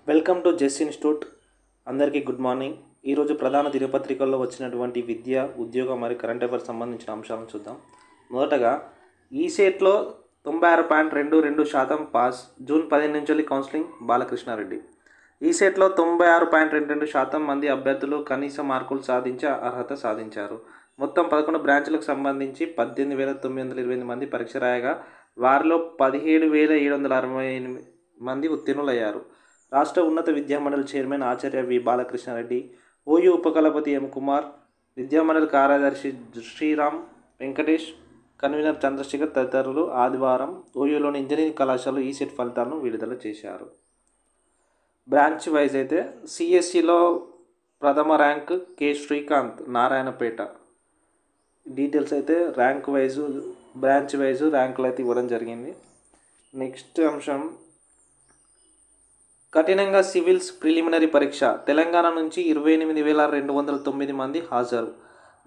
Welcome to Jes institute. అందరికీ good morning. ఈరోజు ప్రధాన దినపత్రికల్లో వచ్చినటువంటి విద్య, ఉద్యోగం మరియు కరెంట్ అఫైర్స్ సంబంధించిన అంశాలను చూద్దాం. మొదటగా ఈసెట్లో 96.22% పాస్. జూన్ 15 నుంచి కౌన్సిలింగ్. బాలకృష్ణారెడ్డి. ఈసెట్లో 96.22% మంది అభ్యర్థులు కనీస మార్కులు సాధించి అర్హత సాధించారు. మొత్తం 11 బ్రాంచ్లకు సంబంధించి 18,928 మంది పరీక్ష రాయగా వారిలో 17,768 మంది ఉత్తీర్ణులయ్యారు. రాష్ట్ర ఉన్నత విద్యామండలి చైర్మన్ ఆచార్య వి. బాలకృష్ణారెడ్డి, ఓయూ ఉపకులపతి ఎం. కుమార్, విద్యామండలి కార్యదర్శి శ్రీరామ్ వెంకటేష్, కన్వీనర్ చంద్రశేఖర్ తదితరులు ఆదివారం ఓయూలోని ఇంజనీరింగ్ కళాశాలలో ఈసెట్ ఫలితాలను విడుదల చేశారు. బ్రాంచ్ వైజ్ అయితే సిఎస్సిలో ప్రథమ rank K. Srikanth, Narayanpet. Details అయితే ర్యాంక్ వైజు, బ్రాంచ్ వైజు ర్యాంకులు అయితే ఇవ్వడం జరిగింది. నెక్స్ట్ అంశం, కఠినంగా సివిల్స్ ప్రిలిమినరీ పరీక్ష. తెలంగాణ నుంచి 28,209 మంది హాజరు.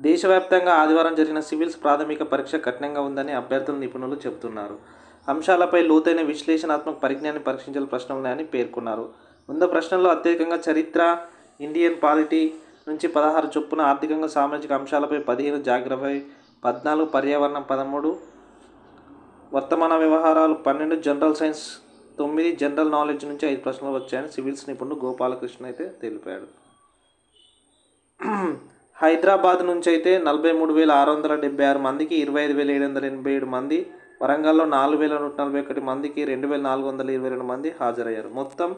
దేశవ్యాప్తంగా ఆదివారం జరిగిన సివిల్స్ ప్రాథమిక పరీక్ష కఠినంగా ఉందని అభ్యర్థులు, నిపుణులు చెబుతున్నారు. అంశాలపై లోతైన విశ్లేషణాత్మక పరిజ్ఞానాన్ని పరీక్షించాల్సిన ప్రశ్నలు ఉన్నాయని పేర్కొన్నారు. ముందు ప్రశ్నల్లో అత్యధికంగా చరిత్ర, ఇండియన్ పాలిటీ నుంచి 16 చొప్పున, ఆర్థికంగా సామాజిక అంశాలపై 15, జాగ్రఫీ 14, పర్యావరణం 13, వర్తమాన వ్యవహారాలు 12, జనరల్ సైన్స్ 9, జనరల్ నాలెడ్జ్ నుంచి 5 ప్రశ్నలు వచ్చాయని సివిల్స్ నిపుణుడు గోపాలకృష్ణ అయితే తెలిపాడు. హైదరాబాద్ నుంచి అయితే 43,676 మందికి 25,787 మంది, వరంగల్లో 4,141 మందికి 2,422 మంది హాజరయ్యారు. మొత్తం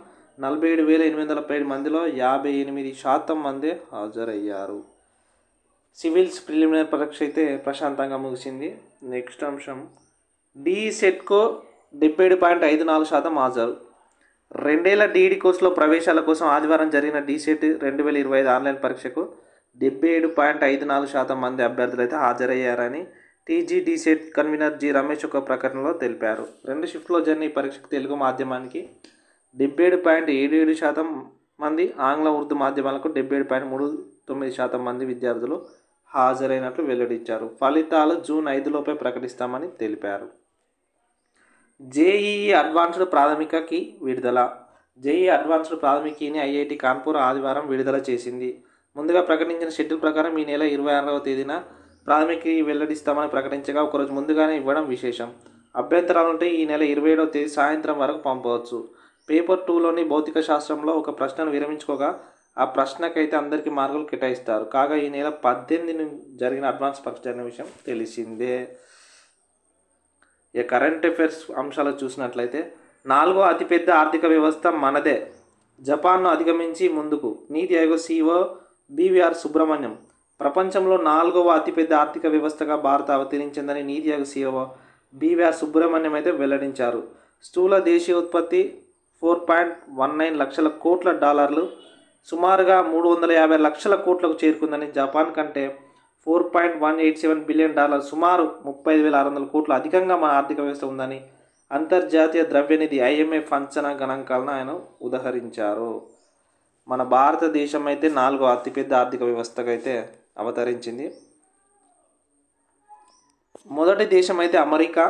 47,817 మందిలో 58% మంది హాజరయ్యారు. సివిల్స్ ప్రిలిమినరీ పరీక్ష అయితే ప్రశాంతంగా ముగిసింది. నెక్స్ట్ అంశం, డిసెట్కో 77.54% హాజరు. 2 ఏళ్ల డిఈడి కోర్సులో ప్రవేశాల కోసం ఆదివారం జరిగిన డిసెట్ 2025 ఆన్లైన్ పరీక్షకు 77.54% మంది అభ్యర్థులు అయితే హాజరయ్యారని TG DEECET convener G. Ramesh ఒక ప్రకటనలో తెలిపారు. 2 షిఫ్ట్లో జరిగిన ఈ పరీక్షకు తెలుగు మాధ్యమానికి 77.77% మంది, ఆంగ్ల ఉర్దూ మాధ్యమాలకు 77.39% మంది విద్యార్థులు హాజరైనట్లు వెల్లడించారు. ఫలితాలు జూన్ 5 లోపే ప్రకటిస్తామని తెలిపారు. జేఈఈ అడ్వాన్స్డ్ ప్రాథమికకి విడుదల. జేఈఈ అడ్వాన్స్డ్ ప్రాథమికీని ఐఐటి కాన్పూర్ ఆదివారం విడుదల చేసింది. ముందుగా ప్రకటించిన షెడ్యూల్ ప్రకారం ఈ నెల 26వ తేదీన ప్రాథమికీ వెల్లడిస్తామని ప్రకటించగా ఒకరోజు ముందుగానే ఇవ్వడం విశేషం. అభ్యంతరాలుంటే ఈ నెల 27వ తేదీ సాయంత్రం వరకు పంపవచ్చు. పేపర్ 2లోని భౌతిక శాస్త్రంలో ఒక ప్రశ్నను విరమించుకోగా ఆ ప్రశ్నకైతే అందరికీ మార్కులు కేటాయిస్తారు. కాగా ఈ నెల 18 జరిగిన అడ్వాన్స్ పరీక్ష జరిగిన విషయం తెలిసిందే. ఇక కరెంట్ అఫైర్స్ అంశాలు చూసినట్లయితే, 4వ అతిపెద్ద ఆర్థిక వ్యవస్థ మనదే, జపాన్ను అధిగమించి ముందుకు. నీతి ఆయోగ్ CEO బివిఆర్ సుబ్రహ్మణ్యం. ప్రపంచంలో 4వ అతిపెద్ద ఆర్థిక వ్యవస్థగా భారత్ అవతరించిందని నీతి ఆయోగ్ CEO బివిఆర్ సుబ్రహ్మణ్యం అయితే వెల్లడించారు. స్థూల దేశీయ ఉత్పత్తి $4.19 లక్షల కోట్ల, సుమారుగా $350 లక్షల కోట్లకు చేరుకుందని, జపాన్ కంటే $4.187 బిలియన్, సుమారు 35,600 కోట్లు అధికంగా మన ఆర్థిక వ్యవస్థ ఉందని అంతర్జాతీయ ద్రవ్యనిధి IMF అంచనా గణాంకాలను ఆయన ఉదహరించారు. మన భారతదేశం అయితే 4వ అతిపెద్ద ఆర్థిక వ్యవస్థగా అయితే అవతరించింది. మొదటి దేశం అయితే America,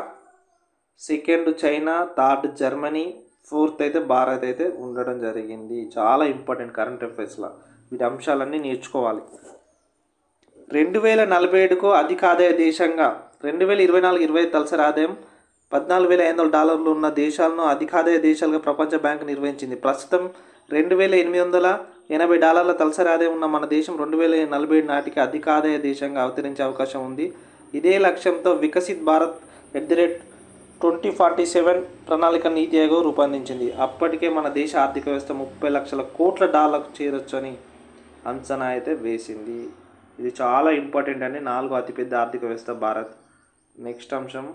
second China, third Germany, fourth అయితే భారత్ అయితే ఉండడం జరిగింది. చాలా ఇంపార్టెంట్ కరెంట్ అఫైర్స్లో వీటి అంశాలన్నీ నేర్చుకోవాలి. 2047కు అధిక ఆదాయ దేశంగా, 2024-25 తలసరి ఆదాయం $14,500 ఉన్న దేశాలను అధికాదాయ దేశాలుగా ప్రపంచ బ్యాంకు నిర్వహించింది. ప్రస్తుతం $2,880 తలసరి ఆదాయం ఉన్న మన దేశం 2047 నాటికి అధికాదాయ దేశంగా అవతరించే అవకాశం ఉంది. ఇదే లక్ష్యంతో వికసిత్ భారత్ @2047 ప్రణాళిక నీతి ఆయోగ్ రూపొందించింది. అప్పటికే మన దేశ ఆర్థిక వ్యవస్థ $30 లక్షల కోట్ల చేరొచ్చు అని అంచనా అయితే వేసింది. ఇది చాలా ఇంపార్టెంట్ అండి. 4వ అతిపెద్ద ఆర్థిక వ్యవస్థ భారత్. నెక్స్ట్ అంశం,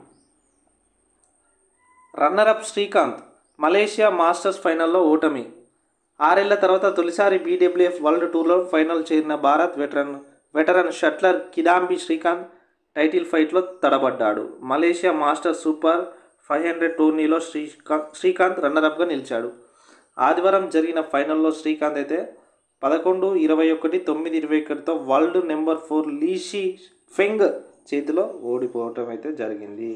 రన్నరప్ శ్రీకాంత్. మలేషియా మాస్టర్స్ ఫైనల్లో ఓటమి. 6 ఏళ్ల తర్వాత తొలిసారి BWF వరల్డ్ టూర్లో ఫైనల్ చేరిన Bharat veteran shuttler Kidambi Srikanth title ఫైట్లో తడబడ్డాడు. మలేషియా మాస్టర్స్ సూపర్ 500 టోర్నీలో శ్రీకాంత్ రన్నరప్గా నిలిచాడు. ఆదివారం జరిగిన ఫైనల్లో శ్రీకాంత్ అయితే 11-21, 9-21తో వరల్డ్ నెంబర్ 4 లీ షీ ఫెంగ్ చేతిలో ఓడిపోవటం అయితే జరిగింది.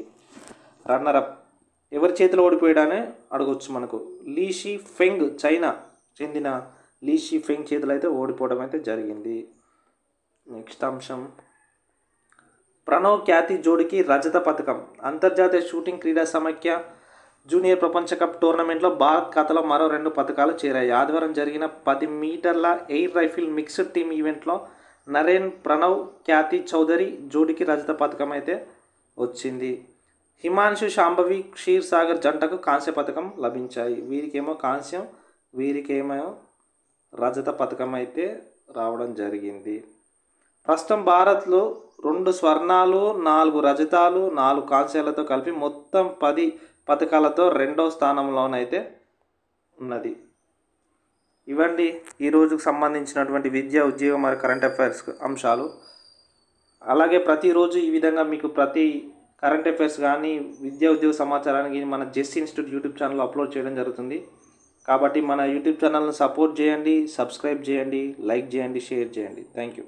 రన్నరప్ ఎవరి చేతిలో ఓడిపోయాడనే అడగొచ్చు మనకు. లీ షీ ఫెంగ్ చైనా చెందిన లీ షిఫెంగ్ చేతులు అయితే ఓడిపోవడం అయితే జరిగింది. నెక్స్ట్ అంశం, ప్రణవ్ ఖ్యాతి జోడికి రజత పథకం. అంతర్జాతీయ షూటింగ్ క్రీడా సమాఖ్య జూనియర్ ప్రపంచ కప్ టోర్నమెంట్లో భారత్ ఖాతాలో మరో 2 పథకాలు చేరాయి. ఆదివారం జరిగిన 10 మీటర్ల ఎయిర్ రైఫిల్ మిక్స్డ్ టీమ్ ఈవెంట్లో నరేన్ ప్రణవ్ ఖ్యాతి చౌదరి జోడికి రజత పథకం అయితే వచ్చింది. హిమాన్షు శాంభవి క్షీర్ సాగర్ జంటకు కాంస్య పథకం లభించాయి. వీరికేమో కాంస్యం, వీరికేమో రజత పథకం అయితే రావడం జరిగింది. ప్రస్తుతం భారత్లో 2 స్వర్ణాలు, 4 రజతాలు, 4 కాంస్యాలతో కలిపి మొత్తం 10 పథకాలతో 2వ స్థానంలోనైతే ఉన్నది. ఇవండి ఈరోజుకు సంబంధించినటువంటి విద్య, ఉద్యోగం మరియు కరెంట్ అఫైర్స్ అంశాలు. అలాగే ప్రతిరోజు ఈ విధంగా మీకు ప్రతి కరెంట్ అఫైర్స్ కానీ విద్యా ఉద్యోగ సమాచారానికి మన జెస్ ఇన్స్టిట్యూట్ యూట్యూబ్ ఛానల్లో అప్లోడ్ చేయడం జరుగుతుంది. కాబట్టి మన యూట్యూబ్ ఛానల్ని సపోర్ట్ చేయండి, సబ్స్క్రైబ్ చేయండి, లైక్ చేయండి, షేర్ చేయండి. Thank you.